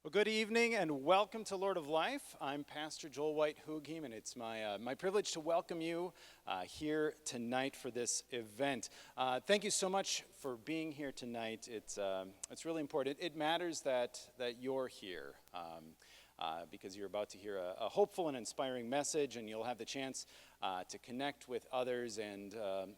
Well, good evening and welcome to Lord of Life. I'm Pastor Joel White-Hugheim, and it's my privilege to welcome you here tonight for this event. Thank you so much for being here tonight. It's really important. It matters that you're here because you're about to hear a hopeful and inspiring message, and you'll have the chance to connect with others, and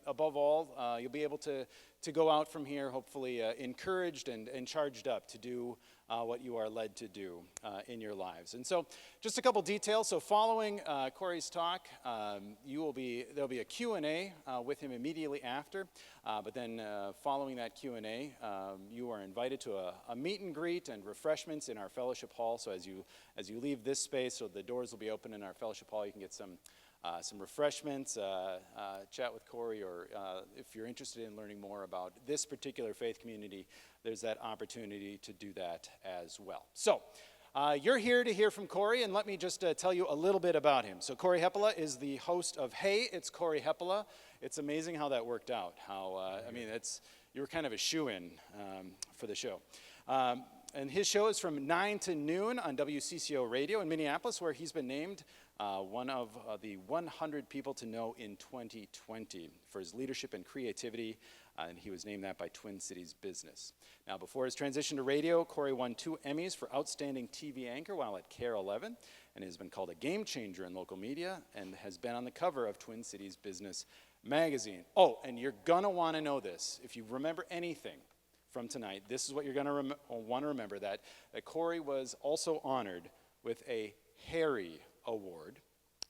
above all, you'll be able to go out from here hopefully encouraged and charged up to do what you are led to do in your lives. And so just a couple details. So following Cory's talk, there'll be a Q&A with him immediately after, but then following that Q&A, you are invited to a meet and greet and refreshments in our fellowship hall. So as you leave this space, so the doors will be open in our fellowship hall, you can get some refreshments, chat with Cory, or if you're interested in learning more about this particular faith community, there's that opportunity to do that as well. So you're here to hear from Cory, and let me just tell you a little bit about him. So Cory Hepola is the host of Hey, It's Cory Hepola. It's amazing how that worked out. You were kind of a shoo-in for the show. And his show is from 9 to noon on WCCO Radio in Minneapolis, where he's been named one of the 100 people to know in 2020 for his leadership and creativity, and he was named that by Twin Cities Business. Now, before his transition to radio, Cory won 2 Emmys for Outstanding TV Anchor while at KARE 11, and has been called a game changer in local media, and has been on the cover of Twin Cities Business magazine. Oh, and you're gonna wanna know this. If you remember anything from tonight, this is what you're gonna want to remember, that Cory was also honored with a Harry Award,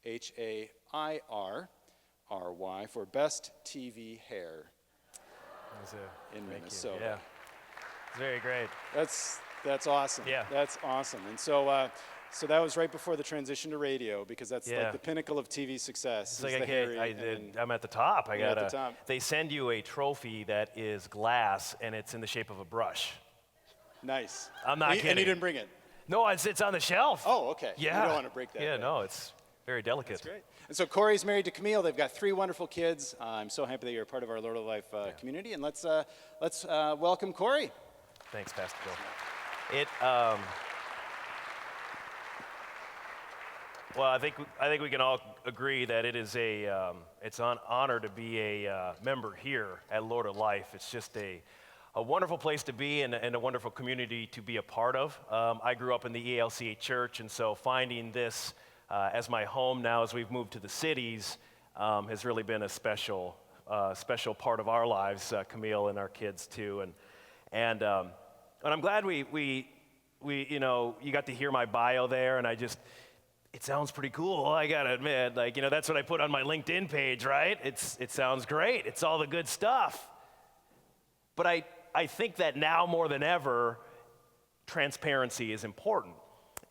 H-A-I-R-R-Y, for Best TV Hair in Minnesota. Yeah, it's very great. That's awesome. Yeah. That's awesome. And so that was right before the transition to radio, because that's like the pinnacle of TV success. It's like I'm at the top. At the top. They send you a trophy that is glass, and it's in the shape of a brush. Nice. I'm not kidding. And you didn't bring it? No, it's on the shelf. Oh, okay. Yeah. You don't want to break that. Yeah, no, it's very delicate. That's great. And so Cory's married to Camille. They've got 3 wonderful kids. I'm so happy that you're a part of our Lord of Life community. And let's welcome Cory. Thanks, Pastor Bill. Well, I think we can all agree that it is it's an honor to be a member here at Lord of Life. It's just a wonderful place to be and a wonderful community to be a part of. I grew up in the ELCA church, and so finding this as my home now as we've moved to the cities has really been a special part of our lives, Camille and our kids too. And I'm glad we you got to hear my bio there, and it sounds pretty cool, I gotta admit. That's what I put on my LinkedIn page, right? It sounds great. It's all the good stuff. But I think that now more than ever, transparency is important.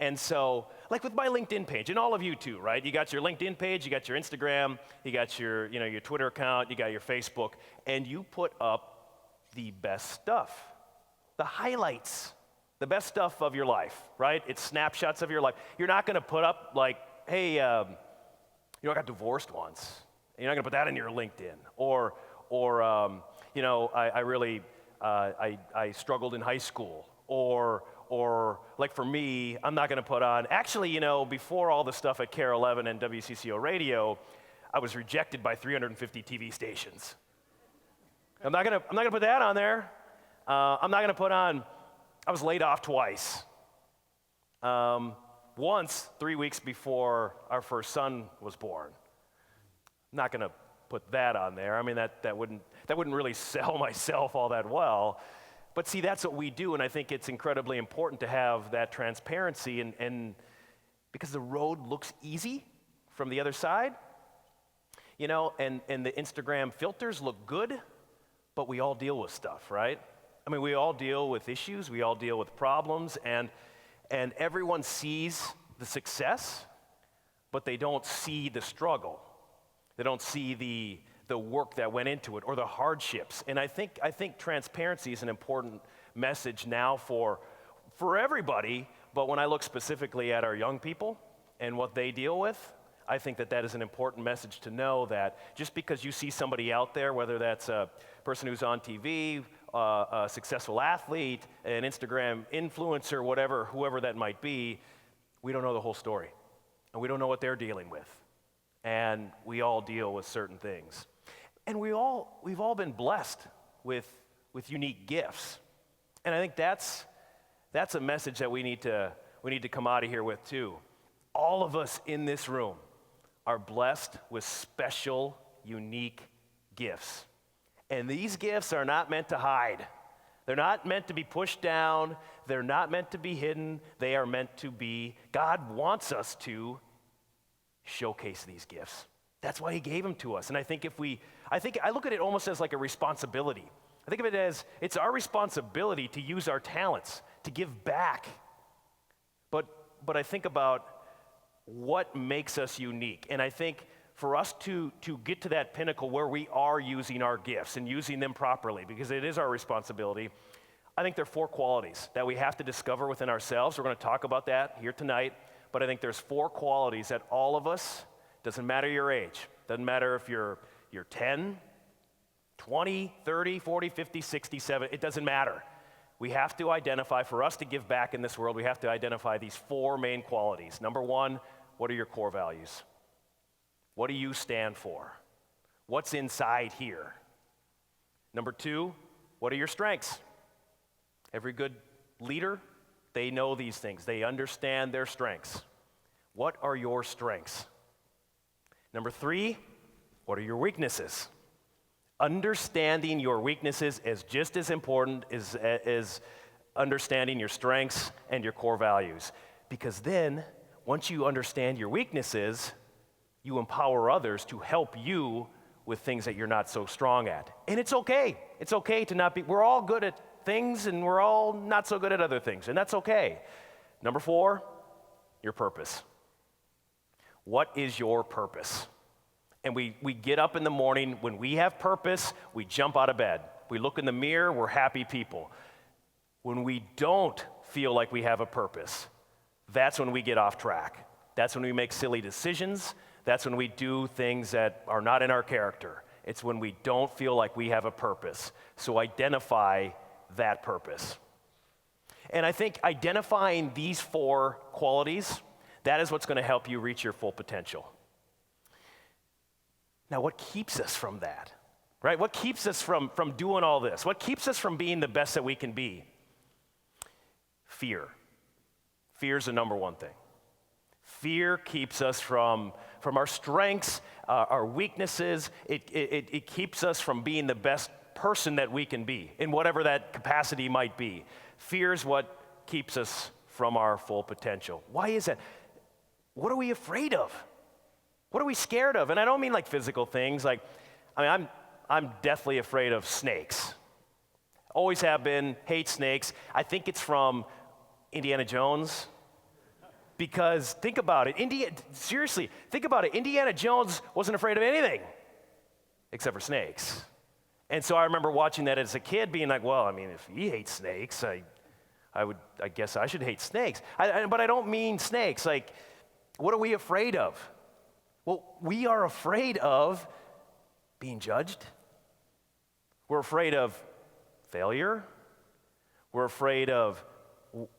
And so, like with my LinkedIn page, and all of you too, right? You got your LinkedIn page, you got your Instagram, you got your Twitter account, you got your Facebook, and you put up the best stuff, the highlights, the best stuff of your life, right? It's snapshots of your life. You're not gonna put up like, hey, I got divorced once. You're not gonna put that in your LinkedIn. Or I struggled in high school. Or like for me, I'm not gonna put on, actually, before all the stuff at KARE 11 and WCCO Radio, I was rejected by 350 TV stations. I'm not gonna put that on there. I'm not gonna put on, I was laid off twice. Once, 3 weeks before our first son was born. I'm not gonna put that on there. I mean, that wouldn't really sell myself all that well. But see, that's what we do, and I think it's incredibly important to have that transparency, and because the road looks easy from the other side, and the Instagram filters look good, but we all deal with stuff, right? I mean, we all deal with issues, we all deal with problems, and everyone sees the success, but they don't see the struggle. They don't see the work that went into it or the hardships. And I think transparency is an important message now for everybody, but when I look specifically at our young people and what they deal with, I think that is an important message to know, that just because you see somebody out there, whether that's a person who's on TV a successful athlete, an Instagram influencer, whoever that might be, we don't know the whole story. And we don't know what they're dealing with. And we all deal with certain things. And we've all been blessed with unique gifts. And I think that's a message that we need to come out of here with too. All of us in this room are blessed with special, unique gifts. And these gifts are not meant to hide. They're not meant to be pushed down. They're not meant to be hidden. They are meant to be, God wants us to showcase these gifts. That's why he gave them to us. And I think I look at it almost as like a responsibility. I think of it as it's our responsibility to use our talents, to give back. But I think about what makes us unique. And I think for us to get to that pinnacle where we are using our gifts and using them properly, because it is our responsibility, I think there are 4 qualities that we have to discover within ourselves. We're going to talk about that here tonight. But I think there's 4 qualities that all of us, doesn't matter your age, doesn't matter if you're 10, 20, 30, 40, 50, 60, 70, it doesn't matter. We have to identify, for us to give back in this world, we have to identify these 4 main qualities. Number 1, what are your core values? What do you stand for? What's inside here? Number 2, what are your strengths? Every good leader, they know these things. They understand their strengths. What are your strengths? Number 3, what are your weaknesses? Understanding your weaknesses is just as important as understanding your strengths and your core values. Because then, once you understand your weaknesses, you empower others to help you with things that you're not so strong at. And it's okay. It's okay to not be, we're all good at things and we're all not so good at other things, and that's okay. Number 4, your purpose. What is your purpose? And we get up in the morning, when we have purpose, we jump out of bed. We look in the mirror, we're happy people. When we don't feel like we have a purpose, that's when we get off track. That's when we make silly decisions. That's when we do things that are not in our character. It's when we don't feel like we have a purpose. So identify that purpose. And I think identifying these 4 qualities, that is what's going to help you reach your full potential. Now, what keeps us from that? Right? What keeps us from doing all this? What keeps us from being the best that we can be? Fear. Fear is the number 1 thing. Fear keeps us from our strengths, our weaknesses. It keeps us from being the best person that we can be, in whatever that capacity might be. Fear is what keeps us from our full potential. Why is that? What are we afraid of? What are we scared of? And I don't mean like physical things. I'm deathly afraid of snakes. Always have been, hate snakes. I think it's from Indiana Jones. Because think about it, seriously, think about it. Indiana Jones wasn't afraid of anything except for snakes. And so I remember watching that as a kid being like, well, I mean, if he hates snakes, I guess I should hate snakes. But I don't mean snakes. Like, what are we afraid of? Well, we are afraid of being judged. We're afraid of failure. We're afraid of,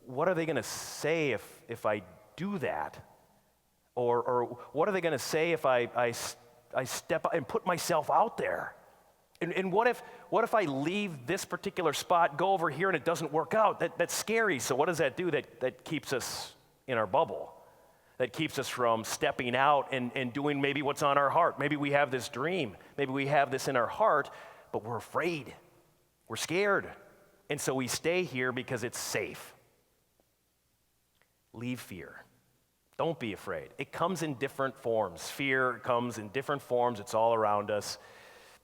what are they going to say if I do that? Or what are they going to say if I step out and put myself out there? And what if I leave this particular spot, go over here, and it doesn't work out? That's scary. So what does that do? That keeps us in our bubble. That keeps us from stepping out and doing maybe what's on our heart. Maybe we have this dream. Maybe we have this in our heart, but we're afraid. We're scared. And so we stay here because it's safe. Leave fear. Don't be afraid. It comes in different forms. Fear comes in different forms. It's all around us.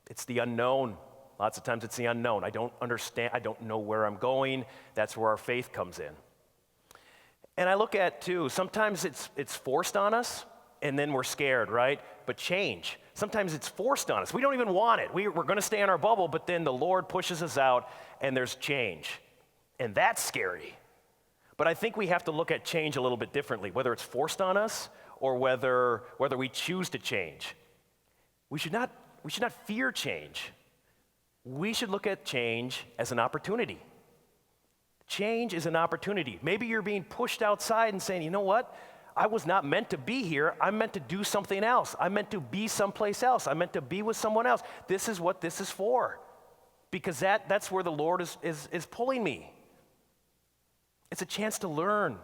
It's the unknown. Lots of times it's the unknown. I don't understand. I don't know where I'm going. That's where our faith comes in. And I look at, too, sometimes it's forced on us, and then we're scared, right? But change. Sometimes it's forced on us. We don't even want it. We're going to stay in our bubble, but then the Lord pushes us out, and there's change. And that's scary. But I think we have to look at change a little bit differently, whether it's forced on us or whether we choose to change. We should not fear change. we should look at change as an opportunity. Change is an opportunity. Maybe you're being pushed outside and saying, you know what? I was not meant to be here. I'm meant to do something else. I'm meant to be someplace else. I'm meant to be with someone else. This is what this is for. Because that's where the Lord is pulling me. It's a chance to learn.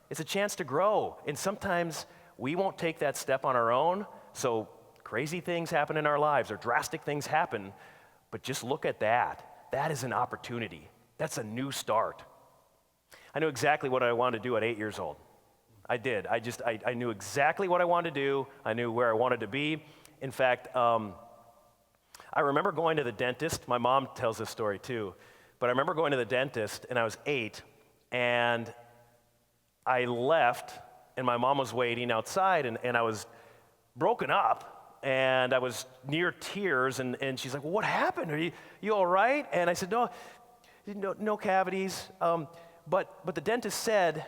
It's a chance to grow. And sometimes we won't take that step on our own. So crazy things happen in our lives or drastic things happen. But just look at that. That is an opportunity. That's a new start. I knew exactly what I wanted to do at 8 years old. I did. I knew exactly what I wanted to do. I knew where I wanted to be. In fact, I remember going to the dentist. My mom tells this story too. But I remember going to the dentist, and I was 8, and I left, and my mom was waiting outside, and I was broken up, and I was near tears, and she's like, well, what happened? Are you all right? And I said, no cavities. But the dentist said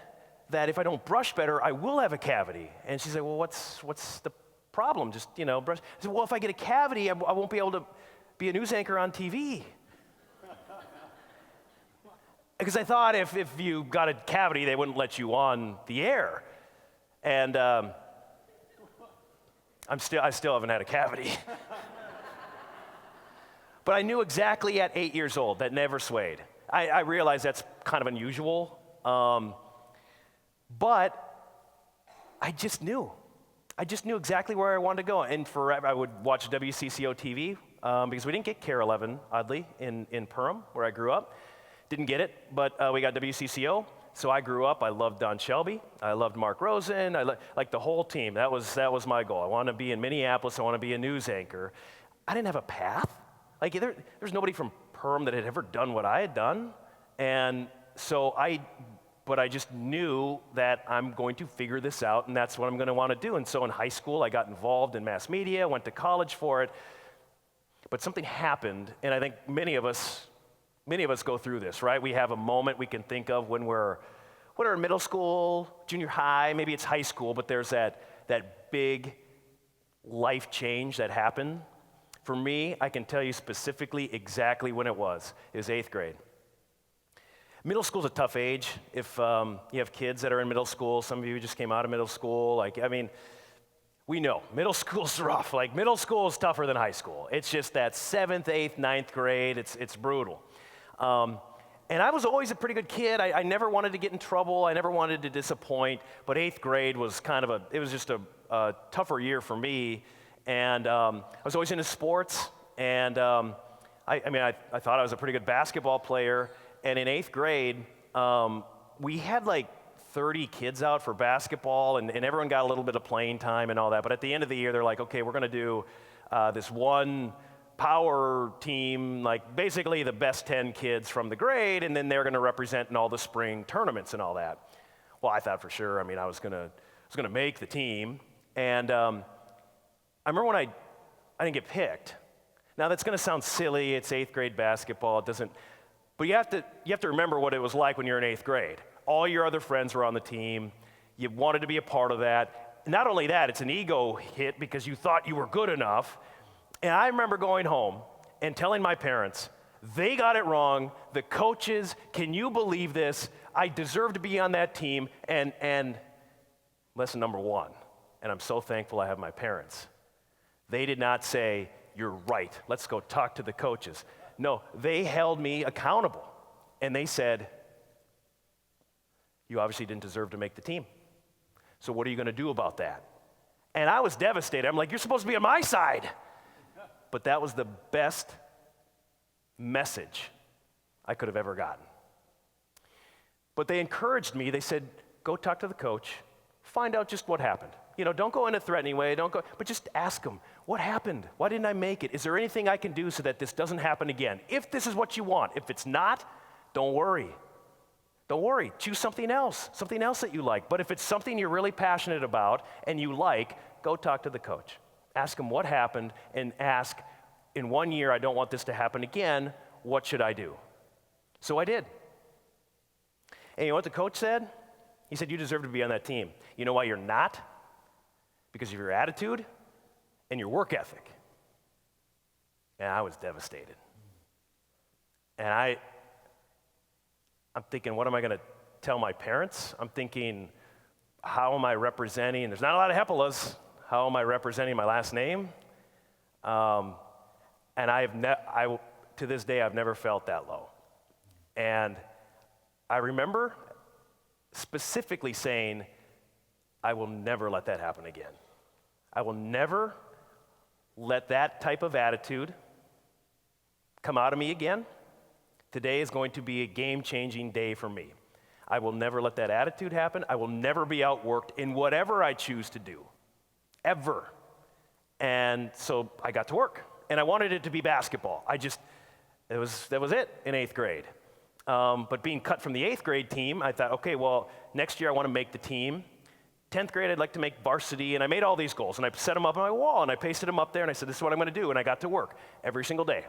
that if I don't brush better, I will have a cavity. And she said, well, what's the problem? Just, brush. I said, well, if I get a cavity, I won't be able to be a news anchor on TV. Because I thought if you got a cavity, they wouldn't let you on the air. And I still haven't had a cavity. But I knew exactly at 8 years old. That never swayed. I realized that's kind of unusual. But I just knew. I just knew exactly where I wanted to go. And forever, I would watch WCCO TV because we didn't get KARE 11, oddly, in Perham, where I grew up. Didn't get it, but we got WCCO. So I grew up. I loved Don Shelby. I loved Mark Rosen. Like the whole team. That was my goal. I wanted to be in Minneapolis. I want to be a news anchor. I didn't have a path. Like there's nobody from Perham that had ever done what I had done. And so but I just knew that I'm going to figure this out, and that's what I'm going to want to do. And so in high school, I got involved in mass media, went to college for it. But something happened, and I think many of us go through this, right? We have a moment we can think of when we're in middle school, junior high, maybe it's high school, but there's that big life change that happened. For me, I can tell you specifically exactly when it was. It was 8th grade. Middle school's a tough age. If you have kids that are in middle school, some of you just came out of middle school, we know middle school's rough. Like middle school is tougher than high school. It's just that 7th, 8th, 9th grade, it's brutal. And I was always a pretty good kid. I never wanted to get in trouble. I never wanted to disappoint. But 8th grade was it was just a tougher year for me. And I was always into sports. And I thought I was a pretty good basketball player. And in 8th grade, we had like 30 kids out for basketball, and everyone got a little bit of playing time and all that. But at the end of the year, they're like, okay, we're going to do this one power team, like basically the best 10 kids from the grade, and then they're going to represent in all the spring tournaments and all that. Well, I thought for sure, I was going to make the team. And I remember when I didn't get picked. Now, that's going to sound silly. It's 8th grade basketball. It doesn't. But you have to remember what it was like when you're in 8th grade. All your other friends were on the team. You wanted to be a part of that. Not only that, it's an ego hit because you thought you were good enough. And I remember going home and telling my parents, they got it wrong. The coaches, can you believe this? I deserve to be on that team. And lesson number 1, and I'm so thankful I have my parents. They did not say, you're right, let's go talk to the coaches. No, they held me accountable, and they said, you obviously didn't deserve to make the team. So what are you going to do about that? And I was devastated. I'm like, you're supposed to be on my side. But that was the best message I could have ever gotten. But they encouraged me. They said, go talk to the coach, find out just what happened. Don't go in a threatening way, but just ask them, what happened? Why didn't I make it? Is there anything I can do so that this doesn't happen again? If this is what you want. If it's not, don't worry. Don't worry. Choose something else that you like. But if it's something you're really passionate about and you like, go talk to the coach. Ask him what happened and ask, in 1 year, I don't want this to happen again. What should I do? So I did. And you know what the coach said? He said, you deserve to be on that team. You know why you're not? Because of your attitude and your work ethic. And I was devastated. And I'm thinking, what am I going to tell my parents? I'm thinking, how am I representing? There's not a lot of Hepolas. How am I representing my last name? And to this day, I've never felt that low. And I remember specifically saying, I will never let that happen again. I will never let that type of attitude come out of me again. Today is going to be a game-changing day for me. I will never let that attitude happen. I will never be outworked in whatever I choose to do, ever. And so I got to work, and I wanted it to be basketball. That was it in 8th grade. But being cut from the 8th grade team, I thought, okay, well, next year I want to make the team. 10th grade, I'd like to make varsity, and I made all these goals, and I set them up on my wall, and I pasted them up there, and I said, this is what I'm going to do, and I got to work every single day.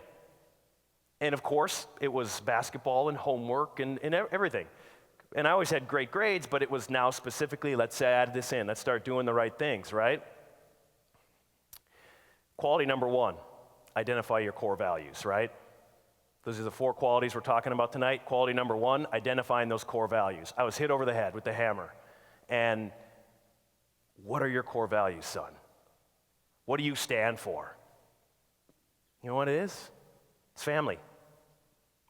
And of course, it was basketball and homework and everything. And I always had great grades, but it was now specifically, let's add this in, let's start doing the right things, right? Quality number 1, identify your core values, right? Those are the 4 qualities we're talking about tonight. Quality number 1, identifying those core values. I was hit over the head with the hammer. And what are your core values, son? What do you stand for? You know what it is? It's family.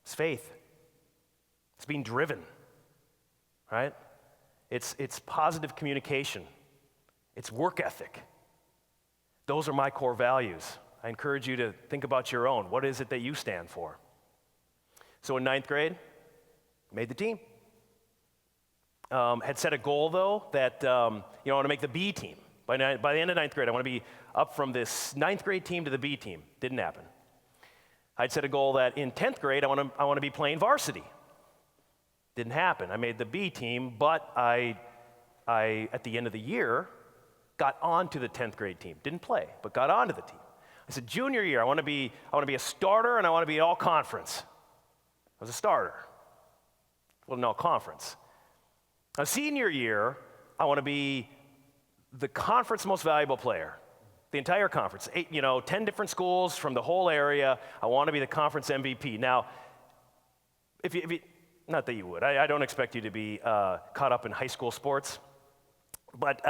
It's faith. It's being driven, right? It's positive communication. It's work ethic. Those are my core values. I encourage you to think about your own. What is it that you stand for? So in 9th grade, made the team. Had set a goal, though, that I want to make the B team. By the end of 9th grade, I want to be up from this 9th grade team to the B team. Didn't happen. I'd set a goal that in 10th grade, I want to be playing varsity. Didn't happen. I made the B team, but I at the end of the year, got onto the 10th grade team. Didn't play, but got onto the team. I said, junior year, I want to be a starter, and I want to be all conference. I was a starter. Well, no conference. Now, senior year, I want to be the conference most valuable player. The entire conference, 10 different schools from the whole area. I want to be the conference MVP. Now, if you not that you would. I don't expect you to be caught up in high school sports. But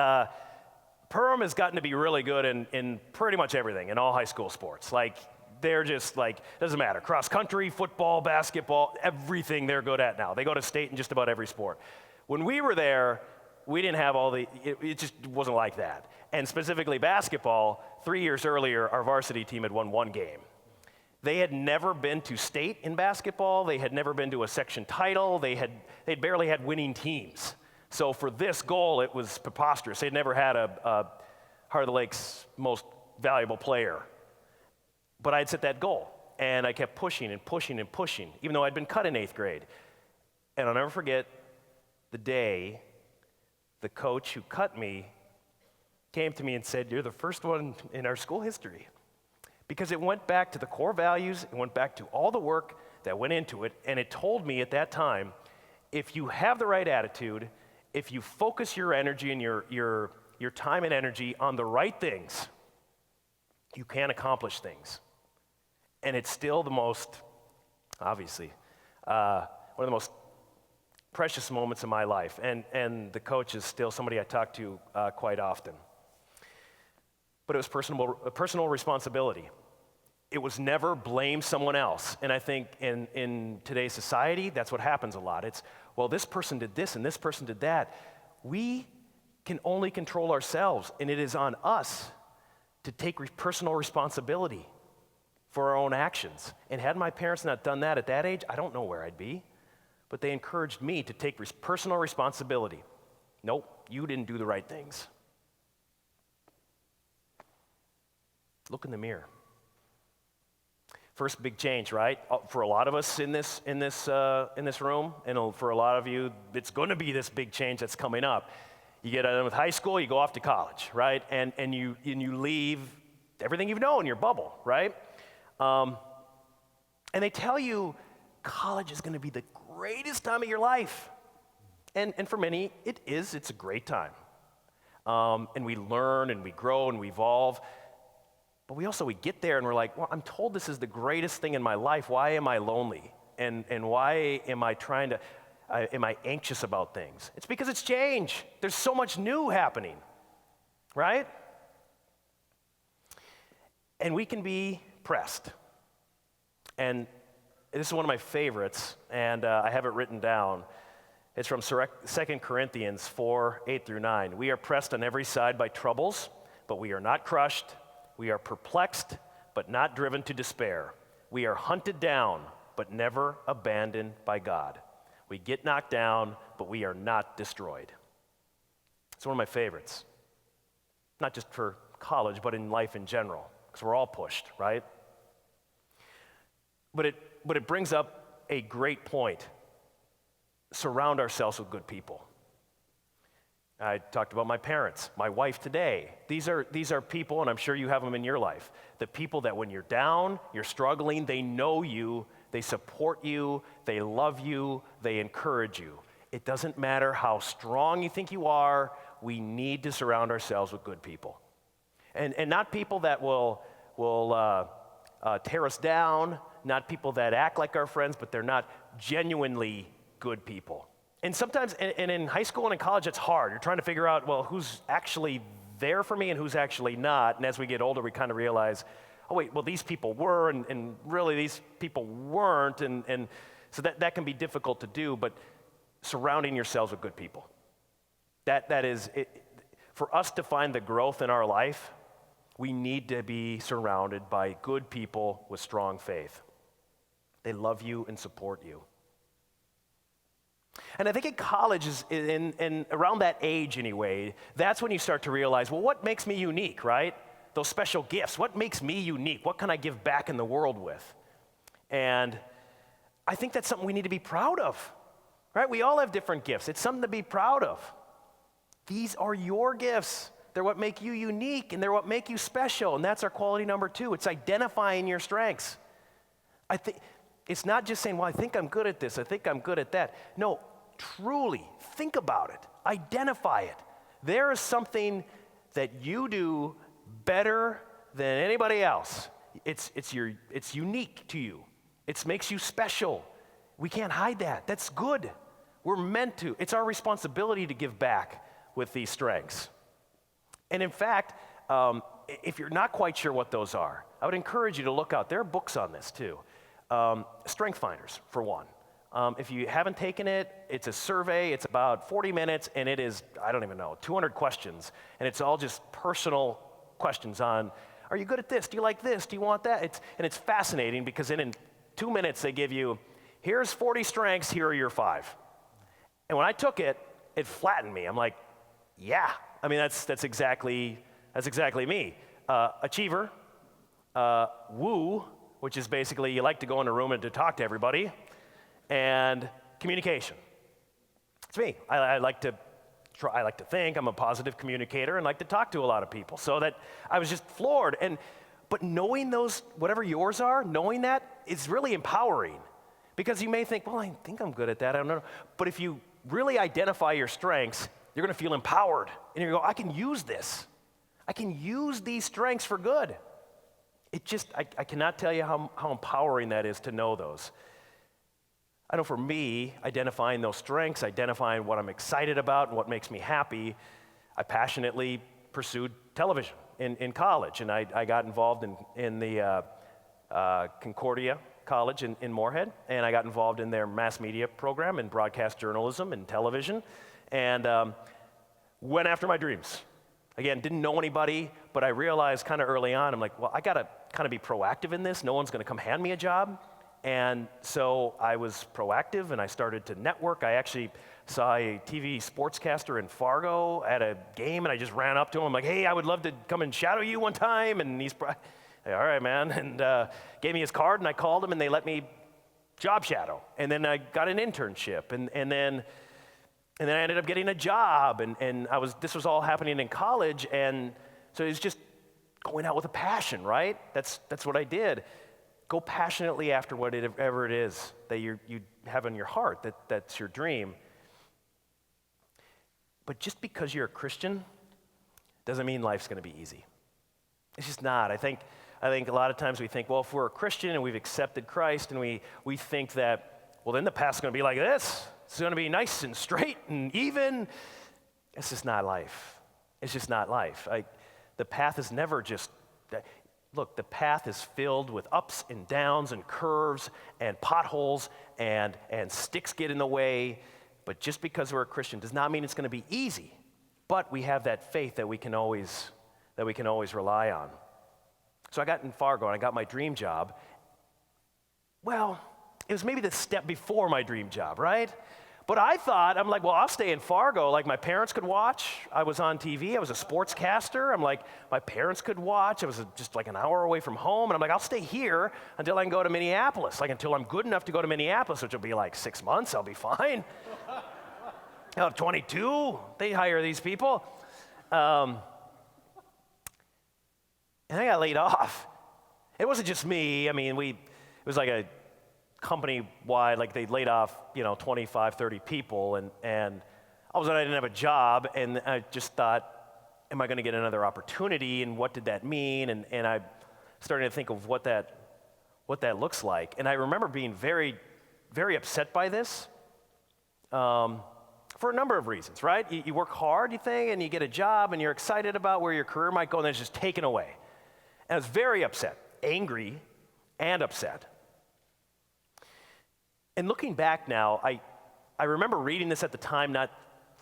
Perham has gotten to be really good in pretty much everything, in all high school sports. Like, they're just like, doesn't matter. Cross country, football, basketball, everything they're good at now. They go to state in just about every sport. When we were there, we didn't have it just wasn't like that. And specifically basketball, 3 years earlier, our varsity team had won 1 game. They had never been to state in basketball. They had never been to a section title. They'd barely had winning teams. So for this goal, it was preposterous. They'd never had a Heart of the Lake's most valuable player. But I'd set that goal, and I kept pushing and pushing and pushing, even though I'd been cut in 8th grade. And I'll never forget the day the coach who cut me came to me and said, "You're the first one in our school history." Because it went back to the core values, it went back to all the work that went into it, and it told me at that time, if you have the right attitude, if you focus your energy and your time and energy on the right things, you can accomplish things. And it's still the most, obviously, one of the most precious moments of my life. And the coach is still somebody I talk to quite often. But it was personal responsibility. It was never blame someone else. And I think in today's society, that's what happens a lot. It's, well, this person did this and this person did that. We can only control ourselves, and it is on us to take personal responsibility for our own actions. And had my parents not done that at that age, I don't know where I'd be. But they encouraged me to take personal responsibility. Nope, you didn't do the right things. Look in the mirror. First big change, right? For a lot of us in this room, and for a lot of you, it's going to be this big change that's coming up. You get done with high school, you go off to college, right? And you leave everything you've known, your bubble, right? And they tell you college is going to be the greatest time of your life. And for many, it is. It's a great time. And we learn and we grow and we evolve. But we get there and we're like, well, I'm told this is the greatest thing in my life. Why am I lonely? And why am I am I anxious about things? It's because it's change. There's so much new happening, right? And we can be pressed. And this is one of my favorites, and I have it written down. It's from 2 Corinthians 4, 8 through 9. We are pressed on every side by troubles, but we are not crushed. We are perplexed, but not driven to despair. We are hunted down, but never abandoned by God. We get knocked down, but we are not destroyed. It's one of my favorites. Not just for college, but in life in general, because we're all pushed, right? But it brings up a great point. Surround ourselves with good people. I talked about my parents, my wife today. These are people, and I'm sure you have them in your life, the people that when you're down, you're struggling, they know you, they support you, they love you, they encourage you. It doesn't matter how strong you think you are, we need to surround ourselves with good people. And not people that will tear us down, not people that act like our friends, but they're not genuinely good people. And sometimes, and in high school and in college, it's hard. You're trying to figure out, well, who's actually there for me and who's actually not. And as we get older, we kind of realize, oh, wait, well, these people were, and really these people weren't. And so that can be difficult to do, but surrounding yourselves with good people. That is, for us to find the growth in our life, we need to be surrounded by good people with strong faith. They love you and support you. And I think in college, in around that age anyway, that's when you start to realize, well, what makes me unique, right? Those special gifts. What makes me unique? What can I give back in the world with? And I think that's something we need to be proud of, right? We all have different gifts. It's something to be proud of. These are your gifts. They're what make you unique, and they're what make you special. And that's our quality number 2. It's identifying your strengths. I think it's not just saying, well, I think I'm good at this, I think I'm good at that. No, truly, think about it. Identify it. There is something that you do better than anybody else. It's unique to you. It makes you special. We can't hide that. That's good. We're meant to. It's our responsibility to give back with these strengths. And in fact, if you're not quite sure what those are, I would encourage you to look out. There are books on this too. Strength Finders, for one. If you haven't taken it, it's a survey. It's about 40 minutes, and it is, 200 questions. And it's all just personal questions on, are you good at this? Do you like this? Do you want that? It's fascinating because in 2 minutes they give you, here's 40 strengths, here are your 5. And when I took it, it flattened me. I'm like, yeah. I mean, that's exactly me. Achiever, woo, which is basically you like to go in a room and to talk to everybody, and communication. It's me. I like to think I'm a positive communicator and like to talk to a lot of people. So that I was just floored. But knowing those, whatever yours are, knowing that is really empowering. Because you may think, well, I think I'm good at that. I don't know. But if you really identify your strengths, you're going to feel empowered. And you go, I can use this. I can use these strengths for good. I cannot tell you how empowering that is to know those. I know for me, identifying those strengths, identifying what I'm excited about and what makes me happy, I passionately pursued television in college. And I got involved in the Concordia College in Moorhead, and I got involved in their mass media program in broadcast journalism and television, and went after my dreams. Again, didn't know anybody, but I realized kind of early on, I'm like, well, I got to kind of be proactive in this. No one's going to come hand me a job. And so I was proactive, and I started to network. I actually saw a TV sportscaster in Fargo at a game, and I just ran up to him. I'm like, hey, I would love to come and shadow you one time. And he's, hey, all right, man. And gave me his card, and I called him, and they let me job shadow. And then I got an internship, and then I ended up getting a job, and this was all happening in college, and so it was just going out with a passion, right? That's what I did. Go passionately after whatever it is that you have in your heart, that's your dream. But just because you're a Christian doesn't mean life's going to be easy. It's just not. I think I think a lot of times we think, well, if we're a Christian and we've accepted Christ and we think that, well, then the path's going to be like this. It's going to be nice and straight and even. It's just not life. It's just not life. The path is never just, look, the path is filled with ups and downs and curves and potholes and sticks get in the way. But just because we're a Christian does not mean it's going to be easy. But we have that faith that we can always rely on. So I got in Fargo and I got my dream job. Well, it was maybe the step before my dream job, right? But I thought, I'm like, well, I'll stay in Fargo. Like, my parents could watch. I was on TV. I was a sportscaster. I'm like, my parents could watch. I was just like an hour away from home. And I'm like, I'll stay here until I can go to Minneapolis. Like, until I'm good enough to go to Minneapolis, which will be like 6 months. I'll be fine. 22, they hire these people. And I got laid off. It wasn't just me. I mean, it was like a company-wide, like they laid off, 25, 30 people, and all of a sudden I didn't have a job, and I just thought, am I going to get another opportunity, and what did that mean? And I started to think of what that looks like. And I remember being very, very upset by this for a number of reasons, right? You work hard, you think, and you get a job, and you're excited about where your career might go, and then it's just taken away. And I was very upset, angry and upset. And looking back now, I remember reading this at the time, not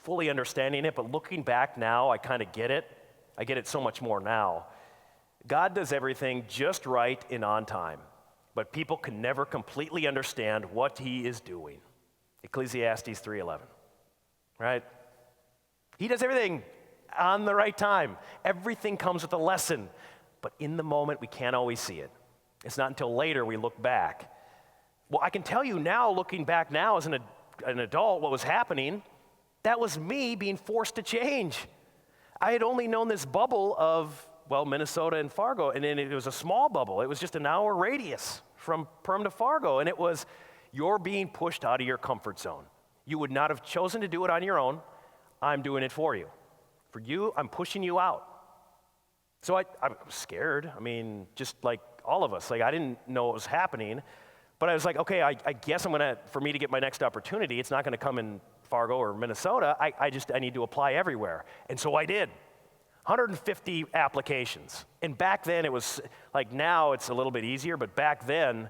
fully understanding it, but looking back now, I kind of get it. I get it so much more now. God does everything just right and on time, but people can never completely understand what he is doing. Ecclesiastes 3:11, right? He does everything on the right time. Everything comes with a lesson, but in the moment, we can't always see it. It's not until later we look back. Well, I can tell you now, looking back now as an adult, what was happening, that was me being forced to change. I had only known this bubble of, Minnesota and Fargo, and then it was a small bubble. It was just an hour radius from Perm to Fargo, and it was, you're being pushed out of your comfort zone. You would not have chosen to do it on your own. I'm doing it for you. For you, I'm pushing you out. So I was scared. I mean, just like all of us. Like, I didn't know what was happening. But I was like, okay, I guess for me to get my next opportunity, it's not going to come in Fargo or Minnesota. I need to apply everywhere. And so I did. 150 applications. And back then it was, like now it's a little bit easier, but back then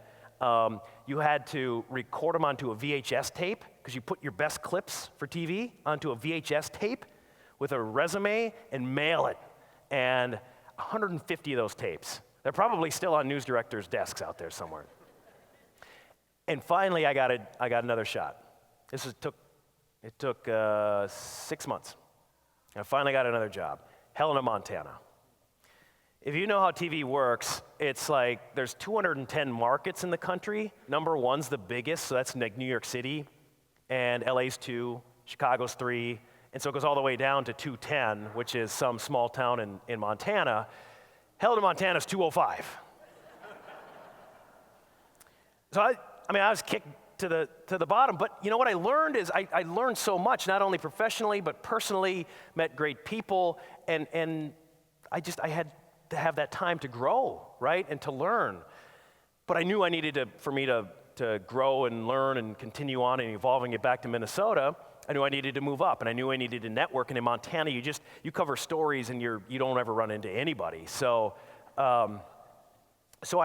you had to record them onto a VHS tape, because you put your best clips for TV onto a VHS tape with a resume and mail it. And 150 of those tapes. They're probably still on news directors' desks out there somewhere. And finally, I got another shot. It took 6 months. I finally got another job, Helena, Montana. If you know how TV works, it's like there's 210 markets in the country. Number one's the biggest, so that's like New York City, and LA's 2, Chicago's 3, and so it goes all the way down to 210, which is some small town in Montana. Helena, Montana's 205. So I was kicked to the bottom, but you know what I learned is I learned so much, not only professionally, but personally, met great people, and I had to have that time to grow, right, and to learn. But I knew I needed for me to grow and learn and continue on and evolving it back to Minnesota. I knew I needed to move up, and I knew I needed to network, and in Montana, you cover stories, and you don't ever run into anybody. So I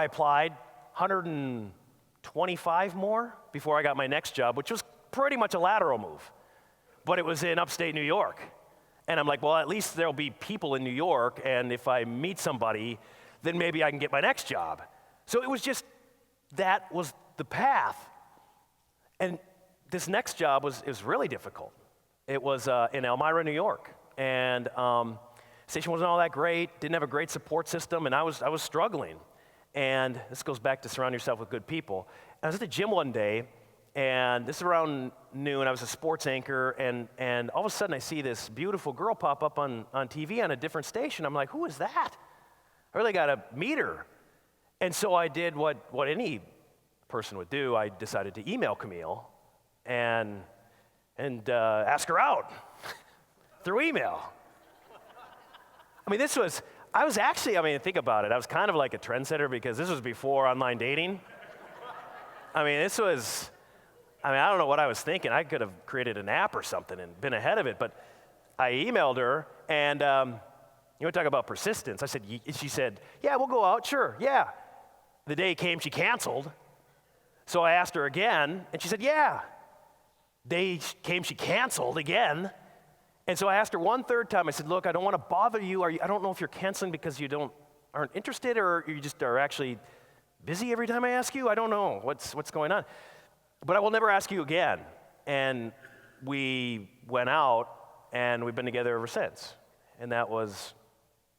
applied, 125 more before I got my next job, which was pretty much a lateral move. But it was in upstate New York. And I'm like, well, at least there'll be people in New York, and if I meet somebody, then maybe I can get my next job. So it was just, that was the path. And this next job was really difficult. It was in Elmira, New York. And station wasn't all that great, didn't have a great support system, and I was struggling. And this goes back to surround yourself with good people. I was at the gym one day, and this is around noon. I was a sports anchor, and all of a sudden I see this beautiful girl pop up on TV on a different station. I'm like, who is that? I really got to meet her. And so I did what any person would do. I decided to email Camille and ask her out through email. I mean, I was actually, think about it. I was kind of like a trendsetter because this was before online dating. I don't know what I was thinking. I could have created an app or something and been ahead of it, but I emailed her, and you want to talk about persistence. She said, yeah, we'll go out, sure, yeah. The day came, she canceled. So I asked her again, and she said, yeah. Day came, she canceled again. And so I asked her one third time. I said, look, I don't want to bother you. I don't know if you're canceling because you aren't interested, or you just are actually busy every time I ask you. I don't know what's going on. But I will never ask you again. And we went out, and we've been together ever since. And that was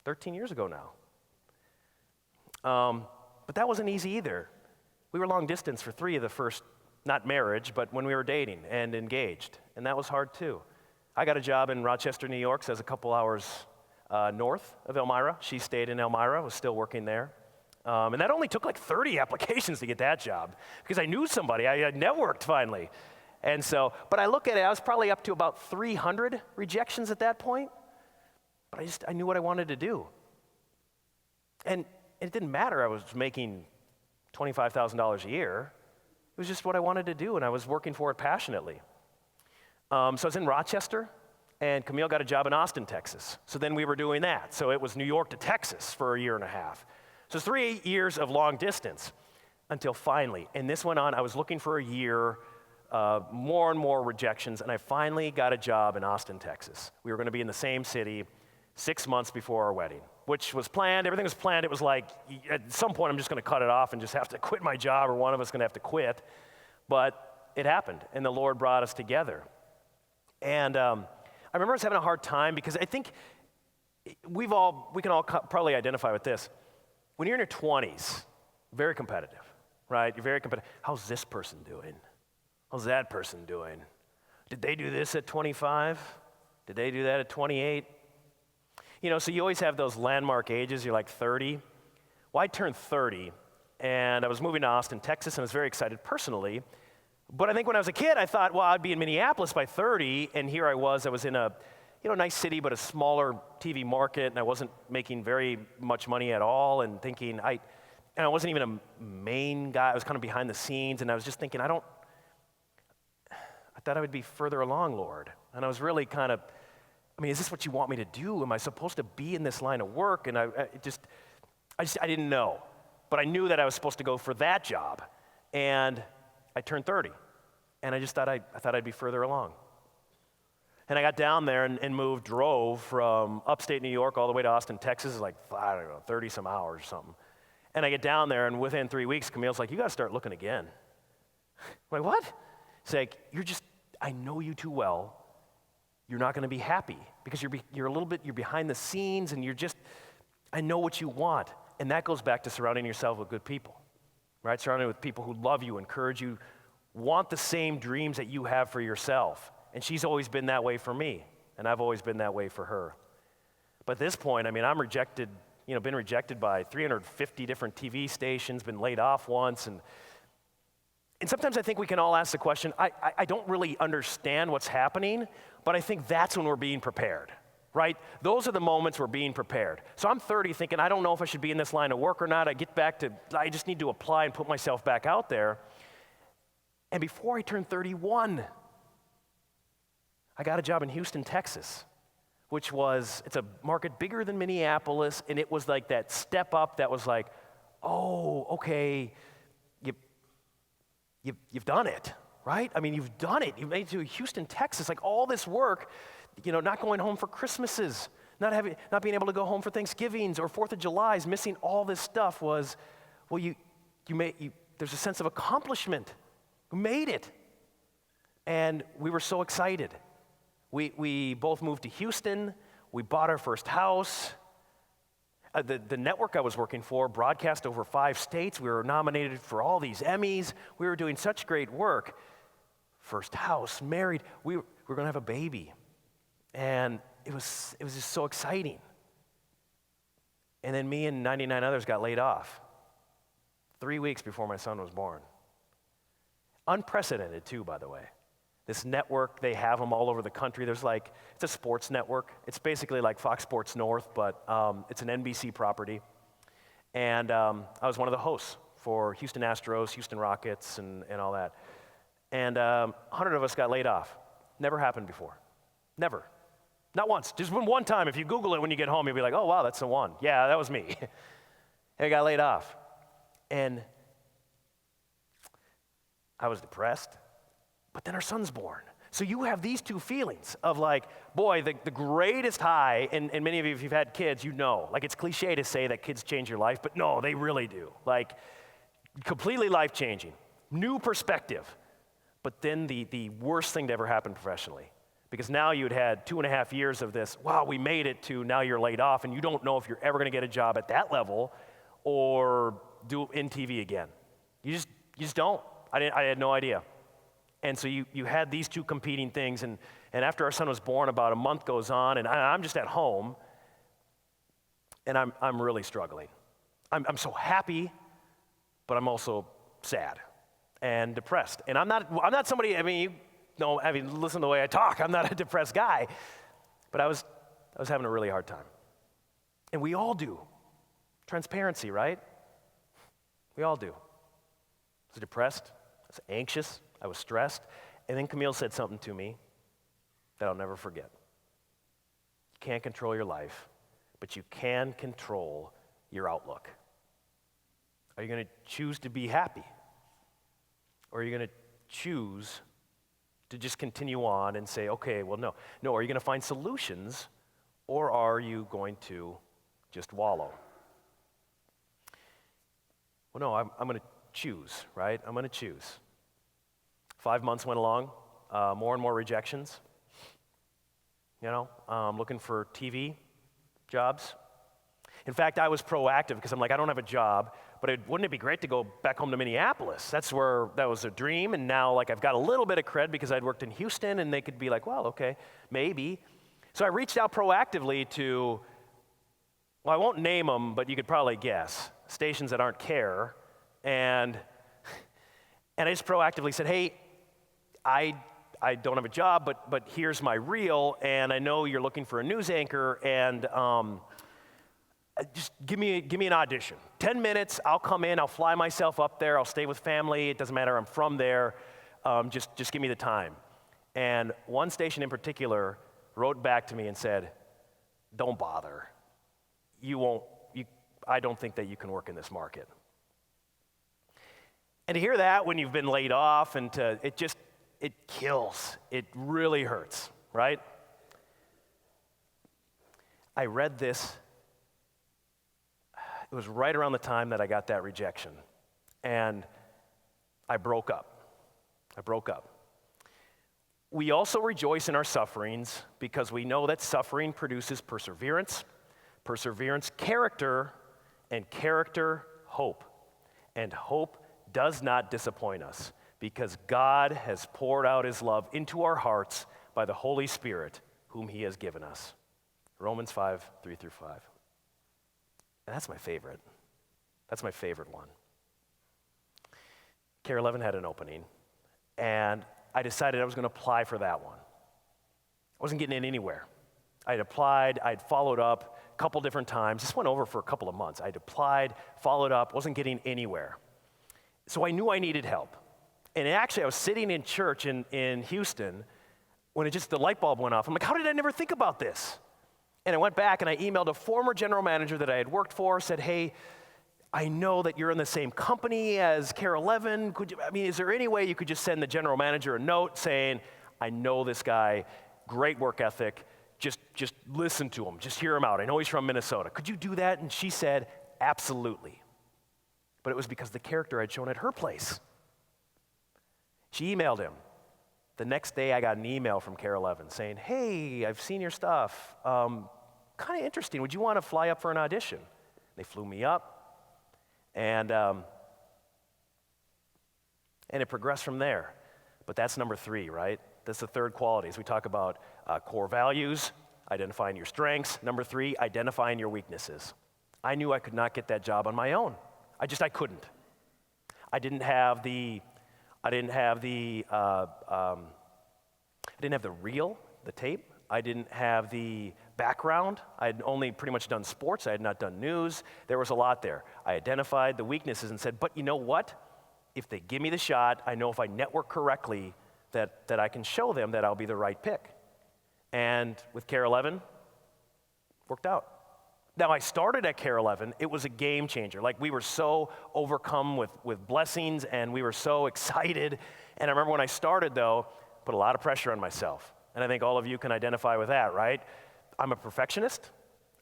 13 years ago now. But that wasn't easy either. We were long distance for 3 of the first, not marriage, but when we were dating and engaged. And that was hard too. I got a job in Rochester, New York, so that's a couple hours north of Elmira. She stayed in Elmira, was still working there. And that only took like 30 applications to get that job because I knew somebody. I had networked finally. And so, but I look at it, I was probably up to about 300 rejections at that point. But I knew what I wanted to do. And it didn't matter I was making $25,000 a year. It was just what I wanted to do, and I was working for it passionately. So I was in Rochester, and Camille got a job in Austin, Texas. So then we were doing that. So it was New York to Texas for a year and a half. So it's 3 years of long distance until finally, and this went on, I was looking for a year, more and more rejections, and I finally got a job in Austin, Texas. We were going to be in the same city 6 months before our wedding, which was planned. Everything was planned. It was like, at some point, I'm just going to cut it off and just have to quit my job, or one of us is going to have to quit. But it happened, and the Lord brought us together. And I remember I was having a hard time because I think we can all probably identify with this. When you're in your 20s, very competitive, right? You're very competitive. How's this person doing? How's that person doing? Did they do this at 25? Did they do that at 28? So you always have those landmark ages. You're like 30. Well, I turned 30, and I was moving to Austin, Texas, and I was very excited personally. But I think when I was a kid, I thought, well, I'd be in Minneapolis by 30, and here I was in a nice city, but a smaller TV market, and I wasn't making very much money at all, and thinking, I wasn't even a main guy. I was kind of behind the scenes, and I was just thinking, I thought I would be further along, Lord. And I was really kind of, is this what you want me to do? Am I supposed to be in this line of work? And I didn't know. But I knew that I was supposed to go for that job. And I turned 30. And I just thought I'd be further along. And I got down there and drove from upstate New York all the way to Austin, Texas, like, 30 some hours or something. And I get down there, and within 3 weeks, Camille's like, you got to start looking again. I'm like, what? It's like, I know you too well. You're not going to be happy because you're behind the scenes, and I know what you want. And that goes back to surrounding yourself with good people, right? Surrounding with people who love you, encourage you, want the same dreams that you have for yourself. And she's always been that way for me, and I've always been that way for her. But at this point, I'm rejected, been rejected by 350 different TV stations, been laid off once, and sometimes I think we can all ask the question, I don't really understand what's happening, but I think that's when we're being prepared, right? Those are the moments we're being prepared. So I'm 30 thinking, I don't know if I should be in this line of work or not. I just need to apply and put myself back out there. And before I turned 31, I got a job in Houston, Texas, it's a market bigger than Minneapolis, and it was like that step up that was like, oh, okay, you've done it, right? You've done it. You've made it to Houston, Texas, like all this work, not going home for Christmases, not being able to go home for Thanksgivings or 4th of July's, missing all this stuff was, well, there's a sense of accomplishment. We made it. And we were so excited. We both moved to Houston. We bought our first house. The network I was working for broadcast over 5 states. We were nominated for all these Emmys. We were doing such great work. First house, married. We were going to have a baby. And it was just so exciting. And then me and 99 others got laid off 3 weeks before my son was born. Unprecedented too, by the way. This network, they have them all over the country. It's a sports network. It's basically like Fox Sports North, but it's an NBC property. And I was one of the hosts for Houston Astros, Houston Rockets, and all that. And 100 of us got laid off. Never happened before. Never. Not once. Just one time. If you Google it when you get home, you'll be like, oh, wow, that's the one. Yeah, that was me. And I got laid off. And I was depressed. But then our son's born. So you have these two feelings of like, boy, the greatest high, and many of you, if you've had kids, you know, like it's cliche to say that kids change your life, but no, they really do. Like, completely life-changing, new perspective. But then the worst thing to ever happen professionally, because now you had 2.5 years of this, wow, we made it, to now you're laid off, and you don't know if you're ever gonna get a job at that level or do in TV again. You just don't. I had no idea. And so you had these two competing things, and after our son was born, about a month goes on, and I'm just at home, and I'm really struggling. I'm so happy, but I'm also sad and depressed. And I'm not somebody, I mean, listen to the way I talk, I'm not a depressed guy, but I was having a really hard time. And we all do. Transparency, right? We all do. I was depressed, I was anxious, I was stressed, and then Camille said something to me that I'll never forget. You can't control your life, but you can control your outlook. Are you going to choose to be happy? Or are you going to choose to just continue on and say, okay, well, no. No, are you going to find solutions, or are you going to just wallow? Well, no, I'm going to choose, right? I'm going to choose. 5 months went along, more and more rejections. Looking for TV jobs. In fact, I was proactive because I'm like, I don't have a job, but wouldn't it be great to go back home to Minneapolis? That was a dream, and now like I've got a little bit of cred because I'd worked in Houston, and they could be like, well, okay, maybe. So I reached out proactively to, well, I won't name them, but you could probably guess, stations that aren't care, and I just proactively said, hey, I don't have a job, but here's my reel, and I know you're looking for a news anchor, and just give me an audition. 10 minutes, I'll come in, I'll fly myself up there, I'll stay with family, it doesn't matter, I'm from there, just give me the time. And one station in particular wrote back to me and said, don't bother. I don't think that you can work in this market. And to hear that when you've been laid off, and it kills. It really hurts, right? I read this. It was right around the time that I got that rejection. And I broke up. We also rejoice in our sufferings because we know that suffering produces perseverance, character, and character, hope. And hope does not disappoint us, because God has poured out his love into our hearts by the Holy Spirit, whom he has given us. Romans 5, 3-5. And that's my favorite. That's my favorite one. KARE 11 had an opening, and I decided I was going to apply for that one. I wasn't getting in anywhere. I'd applied, I'd followed up a couple different times. This went over for a couple of months. I'd applied, followed up, wasn't getting anywhere. So I knew I needed help. And actually, I was sitting in church in Houston when the light bulb went off. I'm like, how did I never think about this? And I went back and I emailed a former general manager that I had worked for, said, hey, I know that you're in the same company as KARE 11. Is there any way you could just send the general manager a note saying, I know this guy, great work ethic, just listen to him, just hear him out. I know he's from Minnesota. Could you do that? And she said, absolutely. But it was because the character I'd shown at her place. She emailed him. The next day, I got an email from KARE 11 saying, hey, I've seen your stuff. Kind of interesting. Would you want to fly up for an audition? They flew me up, and it progressed from there. But that's number 3, right? That's the third quality. As we talk about core values, identifying your strengths. Number 3, identifying your weaknesses. I knew I could not get that job on my own. I couldn't. I didn't have the I didn't have the reel, the tape. I didn't have the background. I had only pretty much done sports. I had not done news. There was a lot there. I identified the weaknesses and said, but you know what? If they give me the shot, I know if I network correctly that I can show them that I'll be the right pick. And with KARE 11, worked out. Now, I started at KARE 11. It was a game changer. Like, we were so overcome with blessings, and we were so excited. And I remember when I started, though, put a lot of pressure on myself. And I think all of you can identify with that, right? I'm a perfectionist,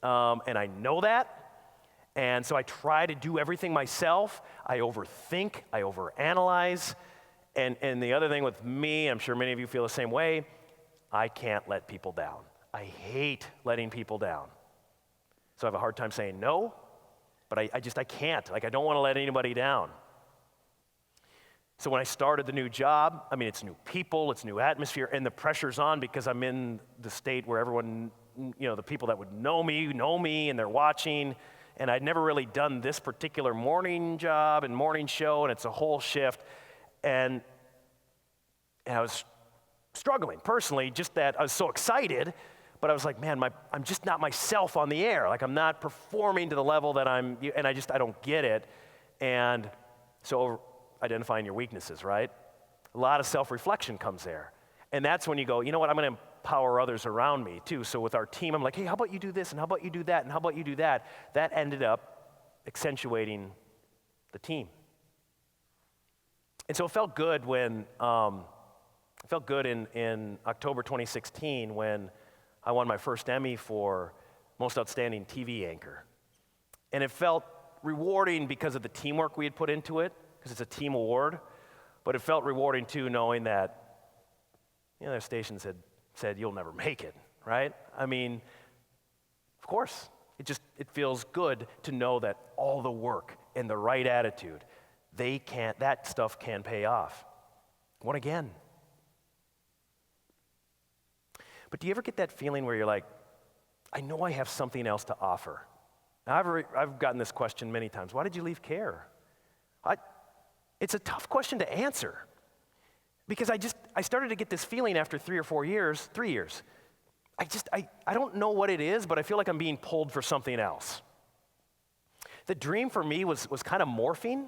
and I know that. And so I try to do everything myself. I overthink, I overanalyze. And the other thing with me, I'm sure many of you feel the same way, I can't let people down. I hate letting people down. So I have a hard time saying no, but I can't. Like, I don't want to let anybody down. So when I started the new job, I mean, it's new people, it's new atmosphere, and the pressure's on because I'm in the state where everyone, the people that would know me, and they're watching. And I'd never really done this particular morning job and morning show, and it's a whole shift. And I was struggling personally, just that I was so excited, but I was like, man, I'm just not myself on the air. Like, I'm not performing to the level that and I don't get it. And so identifying your weaknesses, right? A lot of self-reflection comes there. And that's when you go, you know what, I'm going to empower others around me too. So with our team, I'm like, hey, how about you do this, and how about you do that, and how about you do that? That ended up accentuating the team. And so it felt good when, in October 2016 when I won my first Emmy for Most Outstanding TV Anchor. And it felt rewarding because of the teamwork we had put into it, because it's a team award, but it felt rewarding too knowing that, their stations had said, you'll never make it, right? I mean, of course, it feels good to know that all the work and the right attitude, that stuff can pay off. Won again. But do you ever get that feeling where you're like, I know I have something else to offer? Now, I've gotten this question many times. Why did you leave KARE? It's a tough question to answer because I started to get this feeling after 3 years. I don't know what it is, but I feel like I'm being pulled for something else. The dream for me was kind of morphing,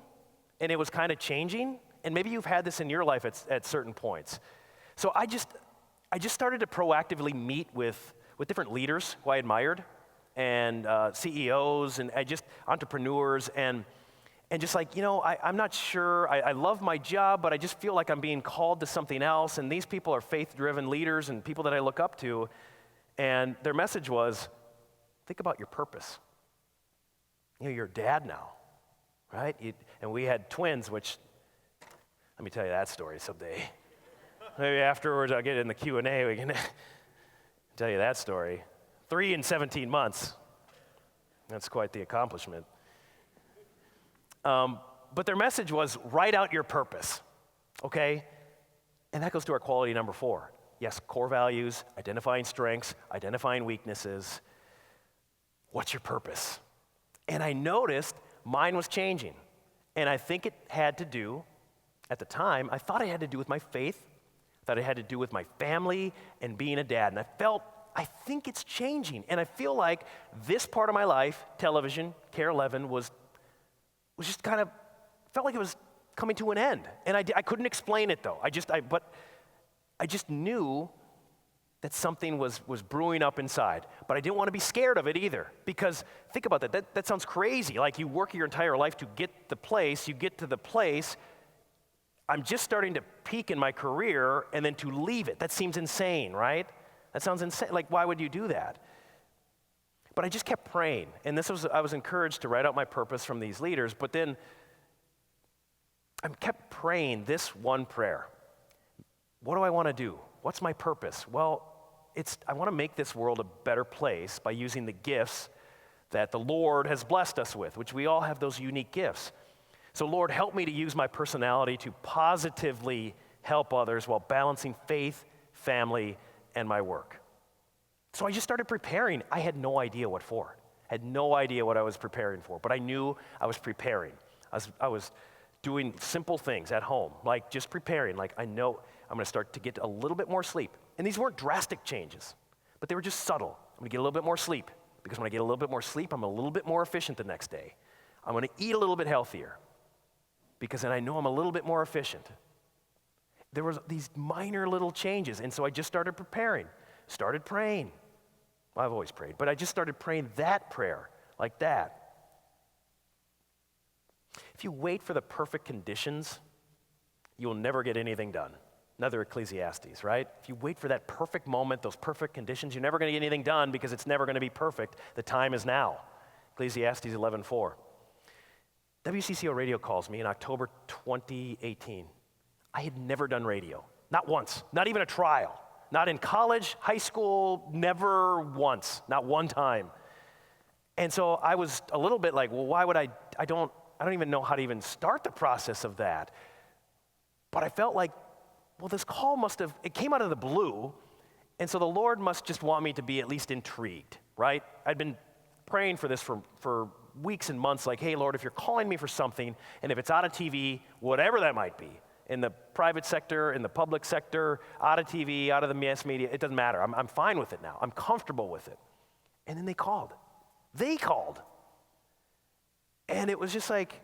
and it was kind of changing, and maybe you've had this in your life at certain points. So I just started to proactively meet with different leaders who I admired, and CEOs, and entrepreneurs, and just like, I'm not sure, I love my job, but I just feel like I'm being called to something else, and these people are faith-driven leaders and people that I look up to, and their message was, think about your purpose. You're a dad now, right? And we had twins, which, let me tell you that story someday. Maybe afterwards I'll get in the Q&A, we can tell you that story. 3 and 17 months. That's quite the accomplishment. But their message was, write out your purpose, okay? And that goes to our quality number 4. Yes, core values, identifying strengths, identifying weaknesses. What's your purpose? And I noticed mine was changing. And I think it had to do, at the time, I thought it had to do with my faith, that it had to do with my family and being a dad. And I think it's changing. And I feel like this part of my life, television, KARE 11, was just kind of, felt like it was coming to an end. And I couldn't explain it though. But I just knew that something was brewing up inside. But I didn't want to be scared of it either. Because think about that. That sounds crazy. Like, you work your entire life to get the place, you get to the place. I'm just starting to peak in my career, and then to leave it. That seems insane, right? That sounds insane. Like, why would you do that? But I just kept praying. And I was encouraged to write out my purpose from these leaders. But then I kept praying this one prayer. What do I want to do? What's my purpose? Well, I want to make this world a better place by using the gifts that the Lord has blessed us with, which we all have those unique gifts. So Lord, help me to use my personality to positively help others while balancing faith, family, and my work. So I just started preparing. I had no idea what for. Had no idea what I was preparing for, but I knew I was preparing. I was doing simple things at home, like just preparing. Like, I know I'm going to start to get a little bit more sleep. And these weren't drastic changes, but they were just subtle. I'm gonna get a little bit more sleep, because when I get a little bit more sleep, I'm a little bit more efficient the next day. I'm gonna eat a little bit healthier, because then I know I'm a little bit more efficient. There was these minor little changes, and so I just started preparing, started praying. Well, I've always prayed, but I just started praying that prayer, like that. If you wait for the perfect conditions, you will never get anything done. Another Ecclesiastes, right? If you wait for that perfect moment, those perfect conditions, you're never going to get anything done because it's never going to be perfect. The time is now. Ecclesiastes 11:4. WCCO Radio calls me in October 2018. I had never done radio, not once, not even a trial, not in college, high school, never once, not one time. And so I was a little bit like, well, why would I don't even know how to even start the process of that. But I felt like, well, this call it came out of the blue, and so the Lord must just want me to be at least intrigued, right? I'd been praying for this for weeks and months, like, hey, Lord, if you're calling me for something, and if it's out of TV, whatever that might be, in the private sector, in the public sector, out of TV, out of the mass media, it doesn't matter. I'm fine with it now. I'm comfortable with it. And then they called. And it was just like,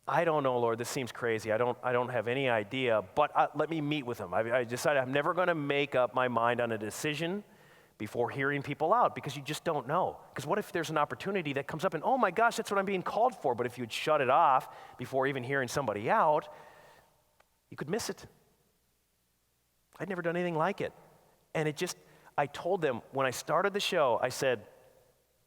I don't know, Lord, this seems crazy. I don't have any idea, but let me meet with them. I decided I'm never going to make up my mind on a decision before hearing people out, because you just don't know. Because what if there's an opportunity that comes up and, oh my gosh, that's what I'm being called for, but if you'd shut it off before even hearing somebody out, you could miss it. I'd never done anything like it. And I told them, when I started the show, I said,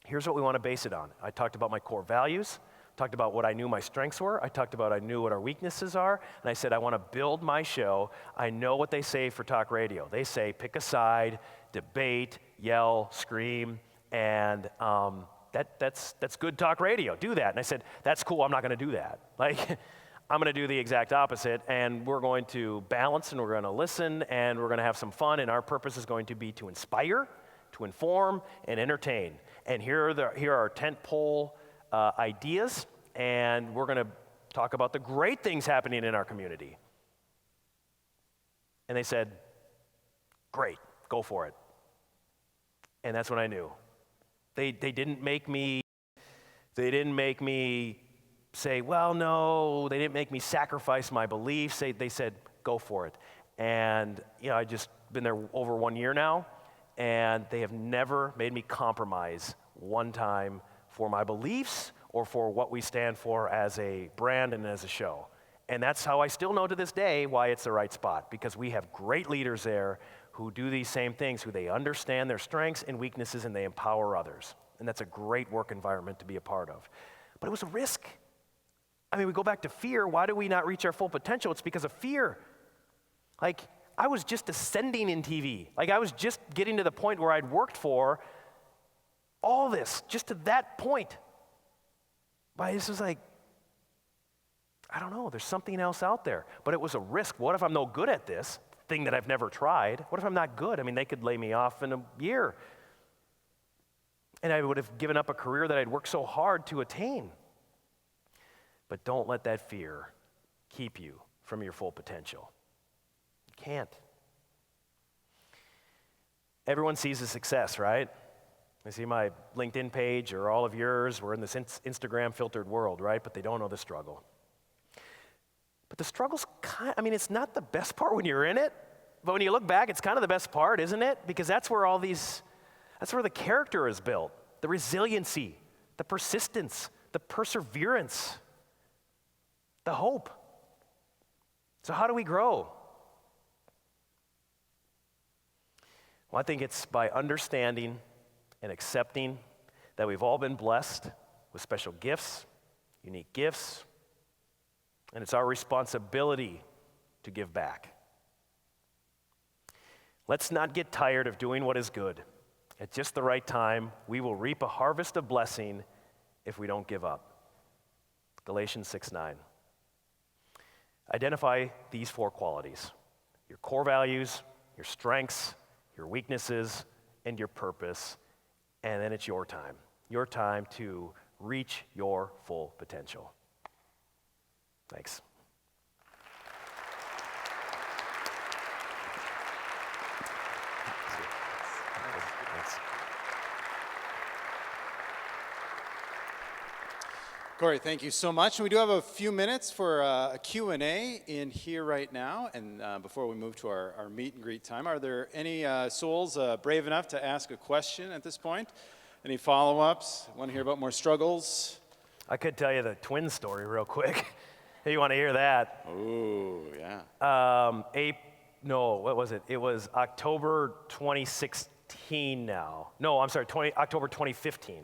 here's what we want to base it on. I talked about my core values, talked about what I knew my strengths were, I knew what our weaknesses are, and I said, I want to build my show. I know what they say for talk radio. They say, pick a side, debate, yell, scream, and that's good talk radio. Do that. And I said, that's cool, I'm not going to do that. I'm going to do the exact opposite, and we're going to balance, and we're going to listen, and we're going to have some fun, and our purpose is going to be to inspire, to inform, and entertain. And here are our tentpole ideas, and we're going to talk about the great things happening in our community. And they said, great, go for it. And that's when I knew. They didn't make me say, well, no, they didn't make me sacrifice my beliefs. They said, go for it. And, I just been there over 1 year now, and they have never made me compromise one time for my beliefs or for what we stand for as a brand and as a show. And that's how I still know to this day why it's the right spot, because we have great leaders there who do these same things, who they understand their strengths and weaknesses, and they empower others. And that's a great work environment to be a part of. But it was a risk. We go back to fear. Why do we not reach our full potential? It's because of fear. I was just ascending in TV. I was just getting to the point where I'd worked for all this, just to that point. But this was I don't know, there's something else out there. But it was a risk. What if I'm no good at this thing that I've never tried? What if I'm not good? They could lay me off in a year. And I would have given up a career that I'd worked so hard to attain. But don't let that fear keep you from your full potential. You can't. Everyone sees the success, right? They see my LinkedIn page or all of yours. We're in this Instagram filtered world, right? But they don't know the struggle. But the struggle's it's not the best part when you're in it, but when you look back, it's kind of the best part, isn't it? Because that's where the character is built, the resiliency, the persistence, the perseverance, the hope. So how do we grow? Well, I think it's by understanding and accepting that we've all been blessed with special gifts, unique gifts, and it's our responsibility to give back. Let's not get tired of doing what is good. At just the right time, we will reap a harvest of blessing if we don't give up. Galatians 6:9. Identify these 4 qualities: your core values, your strengths, your weaknesses, and your purpose, and then it's your time to reach your full potential. Thanks. Cory, thank you so much. We do have a few minutes for a Q&A in here right now. And before we move to our meet and greet time, are there any souls brave enough to ask a question at this point? Any follow-ups? Want to hear about more struggles? I could tell you the twin story real quick. Hey, you want to hear that? Oh, yeah. What was it? It was October 2016 now. No, I'm sorry, October 2015.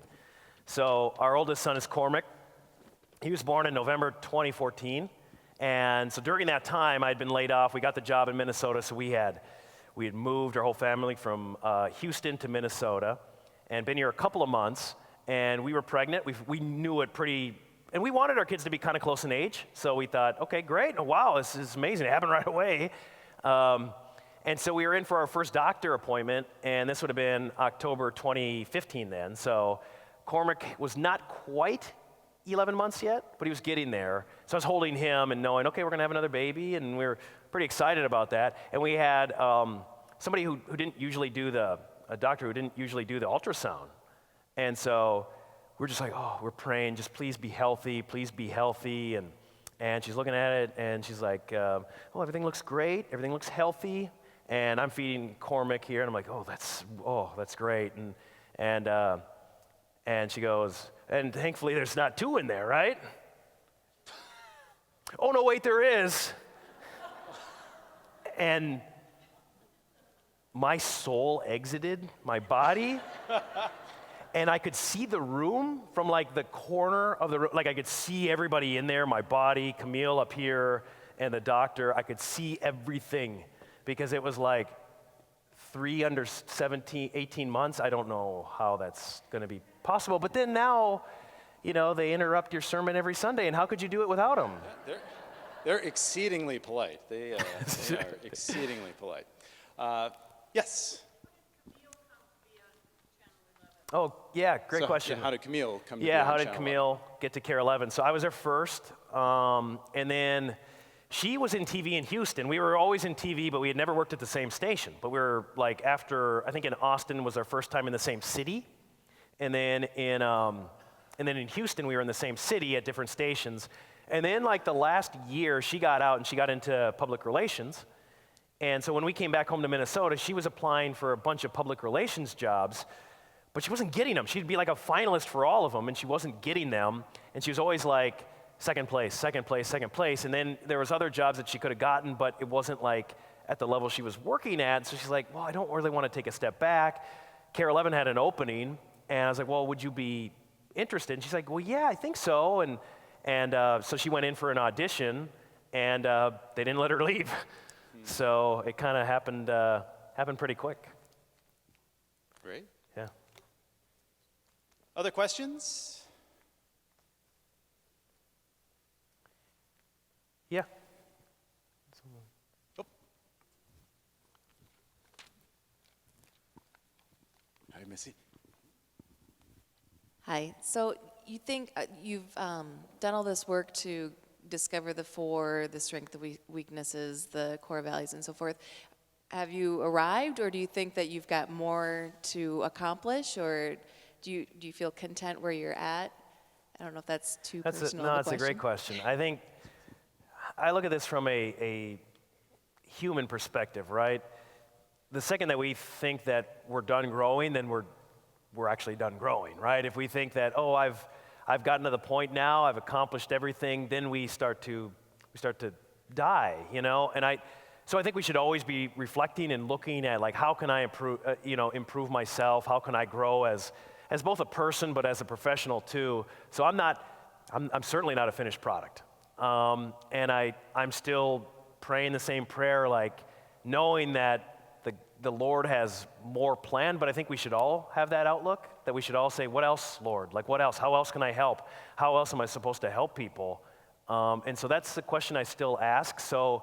So our oldest son is Cormac. He was born in November 2014. And so during that time, I'd been laid off. We got the job in Minnesota, so we had moved our whole family from Houston to Minnesota and been here a couple of months. And we were pregnant. We knew it pretty, and we wanted our kids to be kind of close in age. So we thought, okay, great. Oh, wow, this is amazing. It happened right away. And so we were in for our first doctor appointment, and this would have been October 2015 then. So Cormac was not quite 11 months yet, but he was getting there. So I was holding him and knowing, okay, we're going to have another baby, and we were pretty excited about that. And we had somebody who didn't usually do a doctor who didn't usually do the ultrasound. And so we're just like, oh, we're praying, just please be healthy, please be healthy. And she's looking at it, and she's like, oh, everything looks great, everything looks healthy. And I'm feeding Cormac here, and I'm like, that's great. And she goes, and thankfully there's not two in there, right? Oh, no, wait, there is. And my soul exited my body, and I could see the room from like the corner of the room. Like I could see everybody in there, my body, Camille up here, and the doctor. I could see everything because it was like 3 under 18 months. I don't know how that's going to be possible. But then now, they interrupt your sermon every Sunday, and how could you do it without them? They're exceedingly polite. They are exceedingly polite. Yes? Oh, yeah, great question. Yeah, how did Camille come to be Yeah, on how did Channel Camille get to Care 11? So I was there first, and then she was in TV in Houston. We were always in TV, but we had never worked at the same station. But we were like I think in Austin was our first time in the same city. And then in Houston, we were in the same city at different stations. And then like the last year, she got out and she got into public relations. And so when we came back home to Minnesota, she was applying for a bunch of public relations jobs, but she wasn't getting them. She'd be like a finalist for all of them, and she wasn't getting them. And she was always like, second place, second place, second place. And then there was other jobs that she could have gotten, but it wasn't like at the level she was working at. So she's like, well, I don't really want to take a step back. Care 11 had an opening, and I was like, well, would you be interested? And she's like, well, yeah, I think so. And so she went in for an audition, and they didn't let her leave. So it kind of happened pretty quick. Great. Yeah. Other questions? Yeah. Oh. Hi, Missy. Hi. So you think you've done all this work to discover the strength, the weaknesses, the core values, and so forth. Have you arrived, or do you think that you've got more to accomplish, or do you feel content where you're at? I don't know if that's too personal. No, it's a great question. I think I look at this from a human perspective, right? The second that we think that we're done growing, then we're actually done growing, right? If we think that, oh, I've gotten to the point now, I've accomplished everything, then we start to die, So I think we should always be reflecting and looking at like, how can I improve myself? How can I grow as both a person, but as a professional too? So I'm certainly not a finished product. And I'm still praying the same prayer, like knowing that the Lord has more planned, but I think we should all have that outlook, that we should all say, what else, Lord? Like, what else? How else can I help? How else am I supposed to help people? And so that's the question I still ask. So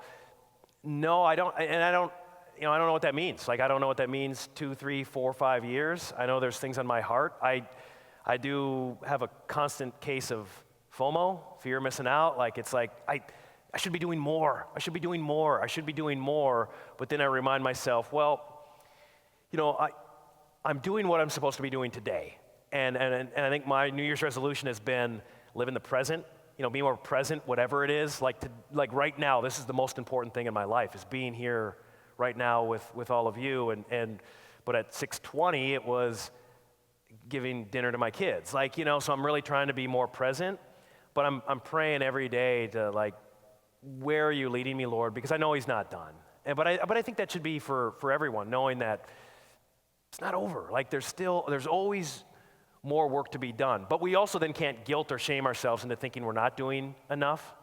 no, I don't know what that means. Like, I don't know what that means 2, 3, 4, 5 years. I know there's things on my heart. I do have a constant case of FOMO, fear of missing out. Like, it's like, I should be doing more. I should be doing more. I should be doing more. But then I remind myself, well, I'm doing what I'm supposed to be doing today. And I think my New Year's resolution has been, live in the present, be more present, whatever it is. Like right now, this is the most important thing in my life, is being here right now with all of you. But at 6:20, it was giving dinner to my kids. So I'm really trying to be more present, but I'm praying every day to where are you leading me, Lord? Because I know he's not done. But I think that should be for everyone, knowing that it's not over. There's always more work to be done. But we also then can't guilt or shame ourselves into thinking we're not doing enough.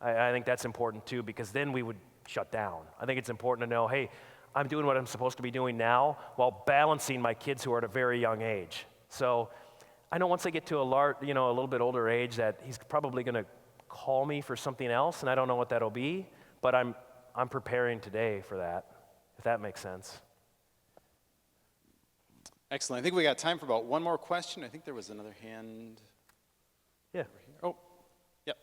I think that's important too, because then we would shut down. I think it's important to know, hey, I'm doing what I'm supposed to be doing now while balancing my kids who are at a very young age. So I know once they get to a little bit older age that he's probably going to call me for something else, and I don't know what that'll be, but I'm preparing today for that, if that makes sense. Excellent. I think we got time for about one more question. I think there was another hand. Yeah. Over here. Oh, yep.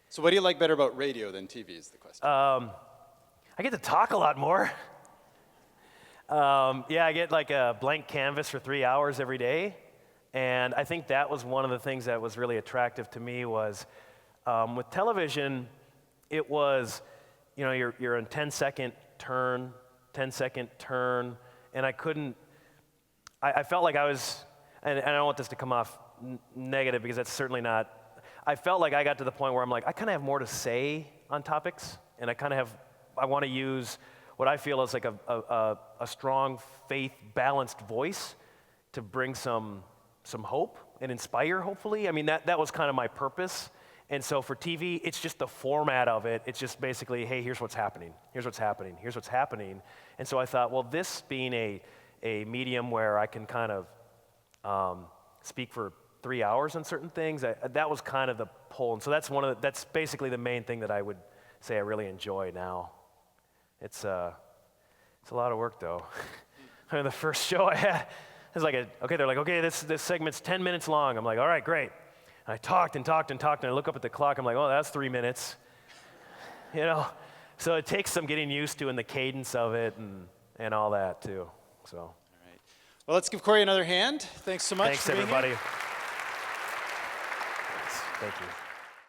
So what do you like better about radio than TV is the question. I get to talk a lot more. I get a blank canvas for 3 hours every day. And I think that was one of the things that was really attractive to me was with television, it was, you're in 10-second turn, 10-second turn, and I felt like I was, and I don't want this to come off negative because that's certainly not, I felt like I got to the point where I'm I kind of have more to say on topics, and I want to use what I feel is a strong faith balanced voice to bring some hope and inspire, hopefully. I mean, that was kind of my purpose. And so for TV, it's just the format of it. It's just basically, hey, here's what's happening. Here's what's happening. Here's what's happening. And so I thought, well, this being a medium where I can kind of speak for 3 hours on certain things, that was kind of the pull. And so that's basically the main thing that I would say I really enjoy now. It's a lot of work, though. I mean, the first show I had, they're like, okay, this segment's 10 minutes long. I'm like, all right, great. And I talked and talked and talked, and I look up at the clock. I'm like, oh, that's 3 minutes. So it takes some getting used to, and the cadence of it and all that, too. So. All right. Well, let's give Cory another hand. Thanks so much. Thanks, everybody. Thank you.